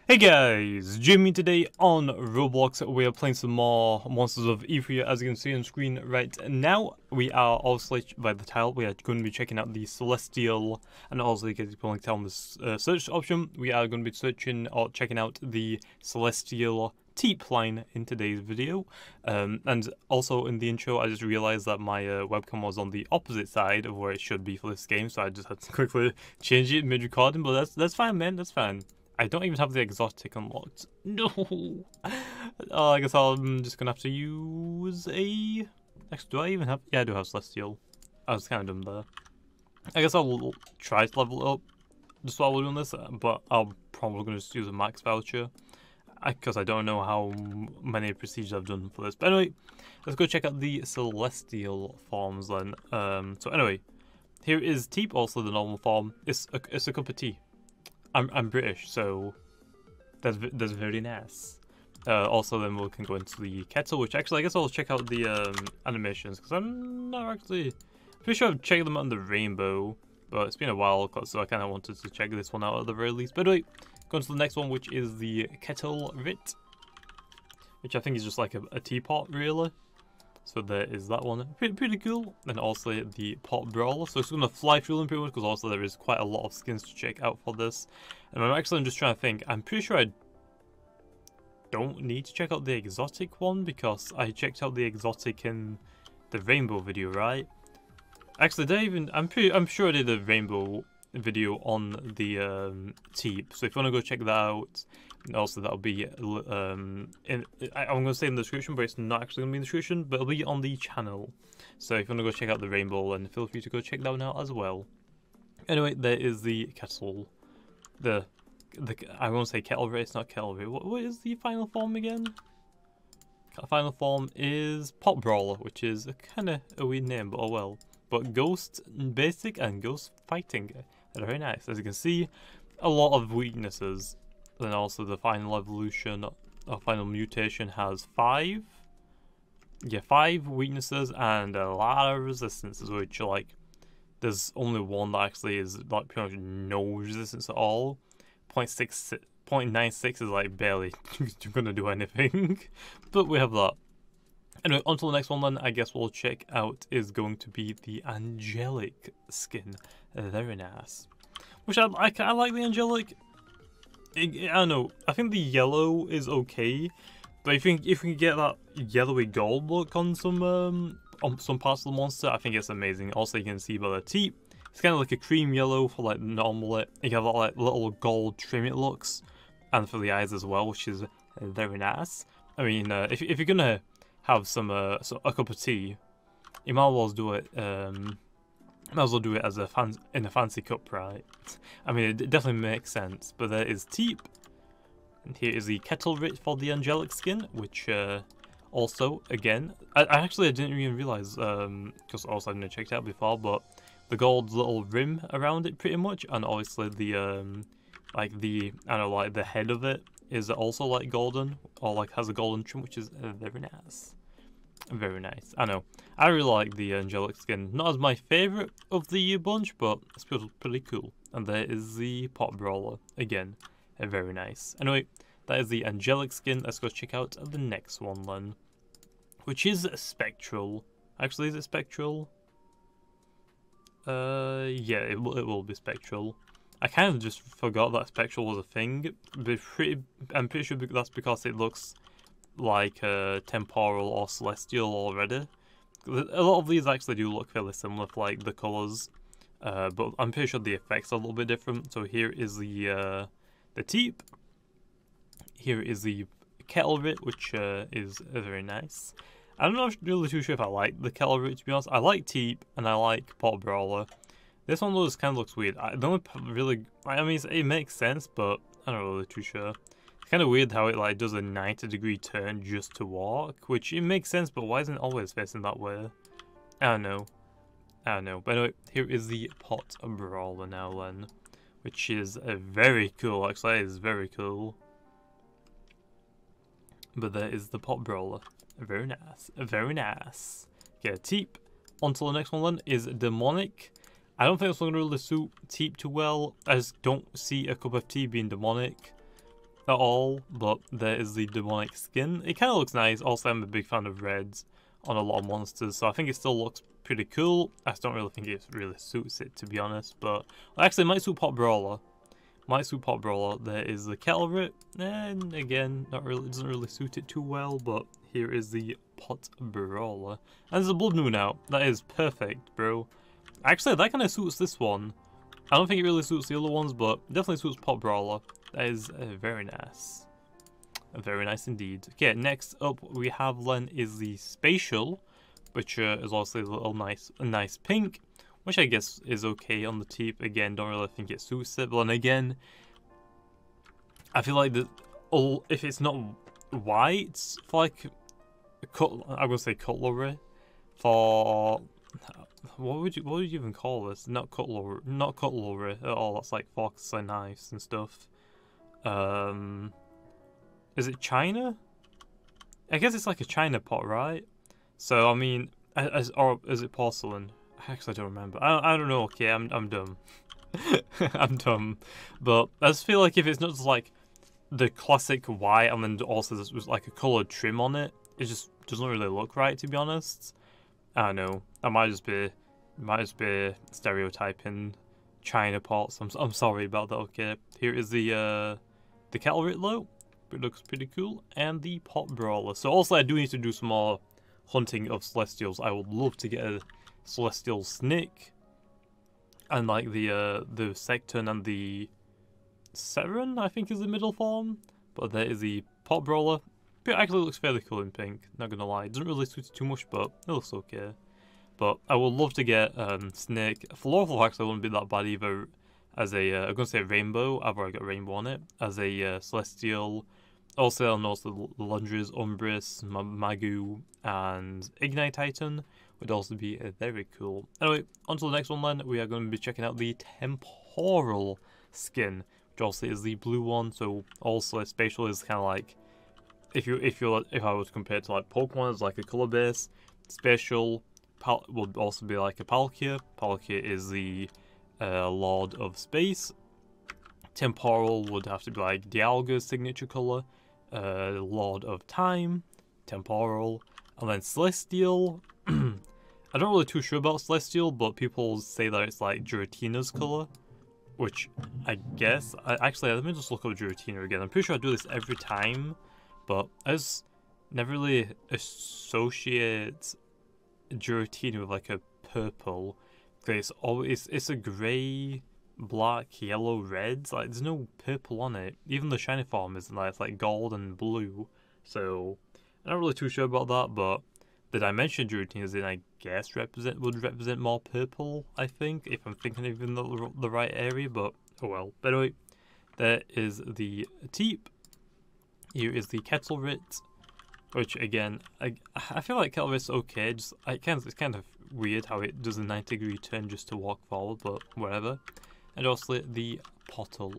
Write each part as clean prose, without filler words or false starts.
Hey guys, Jimmy today on Roblox. We are playing some more Monsters of Etheria. As you can see on screen right now, we are also, by the title, we are going to be checking out the Celestial, and also, you can probably tell on this search option, we are going to be searching or checking out the Celestial Teap line in today's video. And also in the intro, I just realized that my webcam was on the opposite side of where it should be for this game, so I just had to quickly change it mid-recording, but that's fine, man, that's fine. I don't even have the exotic unlocked. No! I guess I'm just gonna have to use a... Actually, do I even have... Yeah, I do have Celestial. I was kind of dumb there. I guess I'll try to level it up just while we're doing this, but I'm probably gonna just use a max voucher. Because I don't know how many procedures I've done for this. But anyway, let's go check out the Celestial forms then. So anyway, here is Teap, also the normal form. It's a cup of tea. I'm British, so that's very nice. Also, then we can go into the kettle, which actually I guess I'll check out the animations because I'm not actually pretty sure I've checked them on the rainbow, but it's been a while, so I kind of wanted to check this one out at the very least. But anyway, go on to the next one, which is the Kettlerit, which I think is just like a teapot, really. So there is that one, pretty cool. And also the Potbrawler, so it's going to fly through them pretty much, because also there is quite a lot of skins to check out for this. And I'm just trying to think, I'm pretty sure I don't need to check out the exotic one, because I checked out the exotic in the rainbow video, right? Actually, I'm sure I did a rainbow video on the Teap, so if you want to go check that out, and also that'll be I'm going to say in the description, but it's not actually going to be in the description, but it'll be on the channel. So if you want to go check out the rainbow, then feel free to go check that one out as well. Anyway, there is the kettle. I won't say Kettlerit, it's not Kettlerit. What is the final form again? Final form is Potbrawler, which is kind of a weird name, but oh well. But Ghost Basic and Ghost Fighting are very nice. As you can see, a lot of weaknesses. Then also the final evolution or final mutation has 5 weaknesses and a lot of resistances, which like there's only one that actually is like pretty much no resistance at all. 0.96 is like barely gonna do anything. But we have that. Anyway, on to the next one then, I guess we'll check out is going to be the Angelic skin. Very nice. Which I like the Angelic. I don't know, I think the yellow is okay, but if you can get that yellowy gold look on some parts of the monster, I think it's amazing. Also, you can see by the teeth, it's kind of like a cream yellow for like normal it. You have that like little gold trim it looks, and for the eyes as well, which is very nice. I mean, if you're gonna have some a cup of tea, you might as well do it. Might as well do it as in a fancy cup, right? I mean, it definitely makes sense. But there is Teap, and here is the Kettlerit for the Angelic skin, which also, again, I didn't even realize, because also I didn't check it out before, but the gold little rim around it, pretty much, and obviously the like the the head of it is also like golden, or like has a golden trim, which is very nice. Very nice. I know. I really like the Angelic skin. Not as my favourite of the bunch, but it's pretty cool. And there is the Potbrawler. Again, very nice. Anyway, that is the Angelic skin. Let's go check out the next one then. Which is Spectral. Actually, is it Spectral? Yeah, it will be Spectral. I kind of just forgot that Spectral was a thing. But I'm pretty sure that's because it looks like Temporal or Celestial already. A lot of these actually do look fairly similar for like the colours, but I'm pretty sure the effects are a little bit different. So here is the Teap. Here is the Kettlerit, which is very nice. I'm not really too sure if I like the Kettlerit, to be honest. I like Teap and I like Potbrawler. This one just kind of looks weird. I don't really. I mean, it makes sense, but I'm not really too sure. It's kind of weird how it like does a 90-degree turn just to walk, which it makes sense, but why isn't it always facing that way? I don't know. But anyway, here is the Potbrawler now then, which is very cool. Actually, it is very cool. But there is the Potbrawler. Very nice. Very nice. Okay, Teap. On to the next one then is Demonic. I don't think it's going to really suit Teap too well. I just don't see a cup of tea being demonic. at all, but there is the demonic skin. It kind of looks nice. Also, I'm a big fan of reds on a lot of monsters, so I think it still looks pretty cool. I just don't really think it really suits it, to be honest, but actually it might suit Potbrawler. There is the Kettlerit, and again, not really, it doesn't really suit it too well, but here is the Potbrawler. And there's a Blood Moon out. That is perfect, bro. Actually, that kind of suits this one. I don't think it really suits the other ones, but definitely suits Potbrawler. That is very nice. Very nice indeed. Okay, next up we have then is the Spatial, which is also a nice pink, which I guess is okay on the Teap. Again, don't really think it suits it, but then again, I feel like if it's not white for like, I'm gonna say cutlery, for what would you even call this? Not cutlery at all. That's like forks and knives and stuff. Is it China? I guess it's like a China pot, right? So I mean, or is it porcelain? I actually don't remember. I don't know. Okay, I'm dumb. I'm dumb. But I just feel like if it's not just like the classic white and then also there's like a coloured trim on it, it just doesn't really look right, to be honest. I don't know. I might just be stereotyping China pots. I'm sorry about that. Okay, here is the Kettlerit though. It looks pretty cool, and the Potbrawler. So also I do need to do some more hunting of Celestials. I would love to get a Celestial Snake, and like the Secton and the Seren, I think is the middle form. But there is the Potbrawler. It actually looks fairly cool in pink, not gonna lie. It doesn't really suit it too much, but it looks okay. But I would love to get Snake. Florful actually wouldn't be that bad either. As a, I'm gonna say rainbow. I've already got rainbow on it. As a Celestial. Also, I'll notice the Lundras, Umbris, Magu, and Ignite Titan would also be very cool. Anyway, on to the next one then. We are going to be checking out the Temporal skin, which also is the blue one. So also Spatial is kind of like, if I was to compare it to like Pokemon, it's like a color base. Spatial would also be like a Palkia. Palkia is the Lord of Space. Temporal would have to be like Dialga's signature color. Lord of Time, Temporal, and then Celestial. I'm not really too sure about Celestial, but people say that it's like Giratina's color, which I guess. Actually, let me just look up Giratina again. I'm pretty sure I do this every time, but I just never really associate Giratina with like a purple. It's a grey, black, yellow, red. Like there's no purple on it. Even the shiny form is like, it's like gold and blue. So I'm not really too sure about that, but the dimension Giratinas in, I guess, would represent more purple, I think, if I'm thinking of in the right area, but oh well. But anyway, there is the Teap. Here is the Kettlerit, which again, I feel like Kettlerit's okay. Just it's kind of weird how it does a 90-degree turn just to walk forward, but whatever. And also the Potbrawler.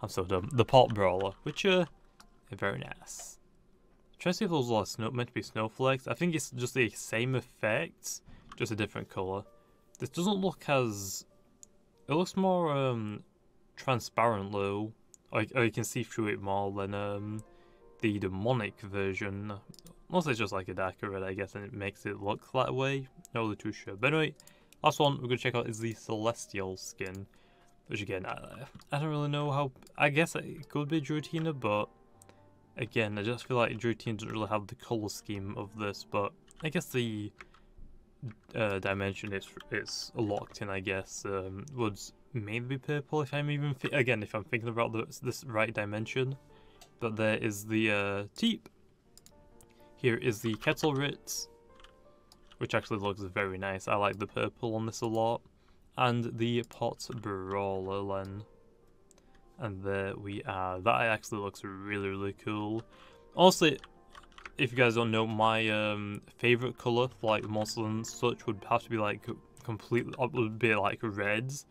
I'm so dumb. The Potbrawler, which very nice. Trying to see if those are meant to be snowflakes. I think it's just the same effect, just a different color. This doesn't look as. It looks more transparent though. Or you can see through it more than the demonic version. Unless it's just like a darker red, I guess, and it makes it look that way. Not really too sure. But anyway, last one we're gonna check out is the Celestial skin, which again I don't really know how. I guess it could be Giratina, but again I just feel like Giratina doesn't really have the color scheme of this. But I guess the dimension it's locked in. I guess would maybe be purple if I'm even if I'm thinking about this right dimension. But there is the Teap. Here is the Kettlerit, which actually looks very nice. I like the purple on this a lot. And the Potbrawler then. And there we are. That actually looks really, really cool. Also, if you guys don't know, my favorite color for like monsters and such would have to be like would be like reds.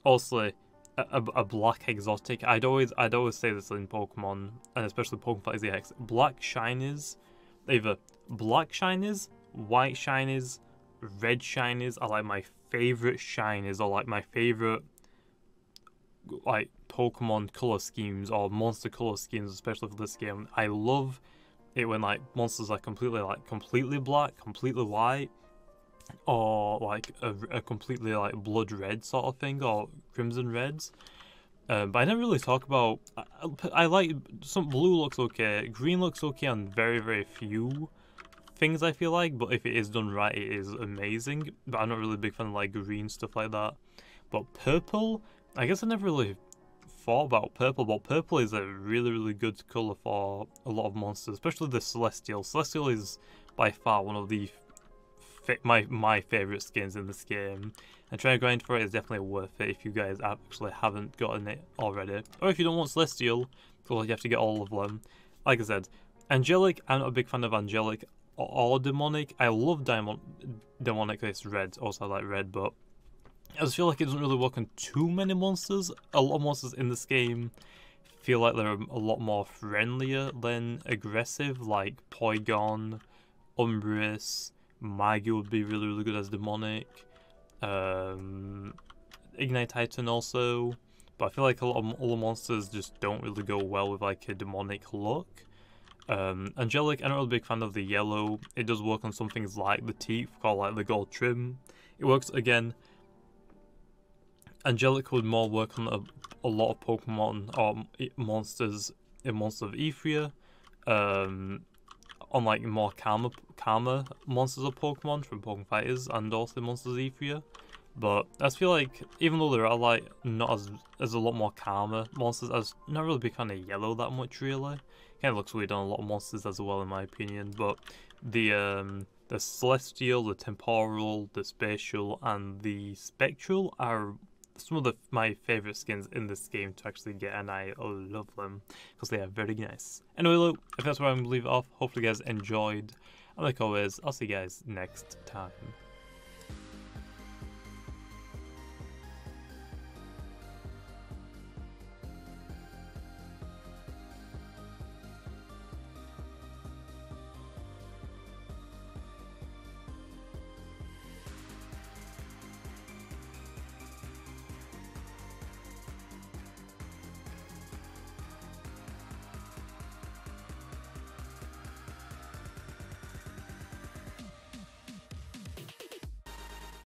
Also, a black exotic. I'd always say this in Pokemon, and especially Pokemon Fight ZX. Black shinies, either black shinies, white shinies, red shinies are like my favorite shinies, or like my favorite like Pokemon color schemes or monster color schemes, especially for this game. I love it when like monsters are completely black, completely white, or like a completely like blood red sort of thing, or crimson reds. But I never really talk about. I like some blue looks okay, green looks okay on very few things I feel like. But if it is done right, it is amazing. But I'm not really a big fan of like green stuff like that. But purple, I guess I never really thought about purple. But purple is a really good color for a lot of monsters, especially the Celestial. Celestial is by far one of the my favorite skins in this game. And trying to grind for it is definitely worth it if you guys actually haven't gotten it already. Or if you don't want Celestial, well, you have to get all of them. Like I said, Angelic, I'm not a big fan of Angelic or Demonic. I love Demonic, it's red, also I like red, but I just feel like it doesn't really work on too many monsters. A lot of monsters in this game feel like they're a lot more friendlier than aggressive, like Porygon, Umbreon, Magi would be really good as Demonic. Ignite Titan also, but I feel like a lot of other monsters just don't really go well with like a demonic look. Angelic, I'm not a big fan of the yellow. It does work on some things like the teeth, called like the gold trim. It works again. Angelic would more work on a lot of Pokemon or monsters in Monster of Etheria. On like more calmer monsters of Pokemon from Pokemon Fighters and also Monsters of Etheria. But I just feel like even though there are like not as a lot more calmer monsters, I was not really a big fan of yellow that much really. Kind of looks weird on a lot of monsters as well in my opinion. But the Celestial, the Temporal, the Spatial, and the Spectral are some of my favourite skins in this game to actually get, and I love them because they are very nice. Anyway, look, if that's where I'm going to leave it off, hopefully you guys enjoyed, and like always, I'll see you guys next time.